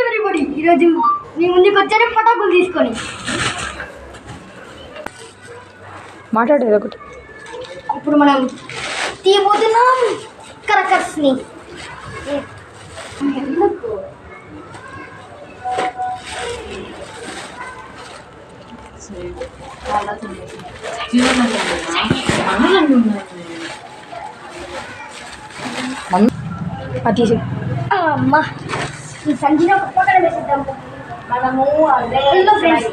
Everybody ఈరోజు మీ ముందుకు వచ్చారు పటాకులు తీసుకొని. మాట్లాడేది ఒకటి. ఇప్పుడు మనం తీయబోతున్నాం క్రాకర్స్ని. తీసి అమ్మా ఈ సంచిలో ఒక పక్కన వేసేద్దాం. మనము ఫ్రెండ్స్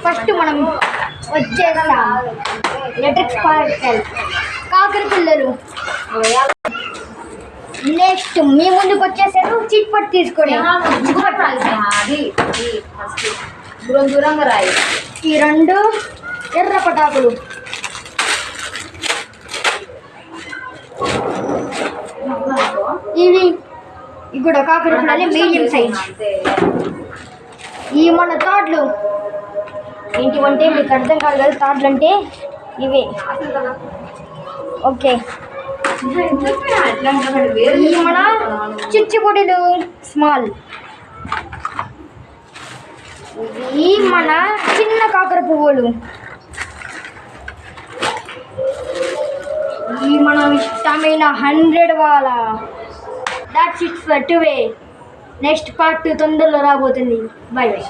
ఫస్ట్ మనం వచ్చేస్తాం ఎలక్ట్రిక్ స్పార్కల్ కాకర పిల్లలు. నెక్స్ట్ మీ ముందుకు వచ్చేసారు చిట్ పట్ తీసుకొని దూరంగా రాయి. ఈ రెండు ఎర్ర పటాకులు. ఇవి కూడా కాకర పిల్లలు మీడియం సైజ్. ఈ మన తాడ్లు ఏంటివంటే మీకు అర్థం కాదు కదా, తాడ్లు అంటే ఇవే. ఓకే ఈ మన చిచ్చుపొడిలు స్మాల్. ఈ మన చిన్న కాకర పువ్వులు. ఈ మనం ఇష్టమైన 100 వాళ్ళ. That's it for today. Next part తొందరలో రాబోతుంది. By by.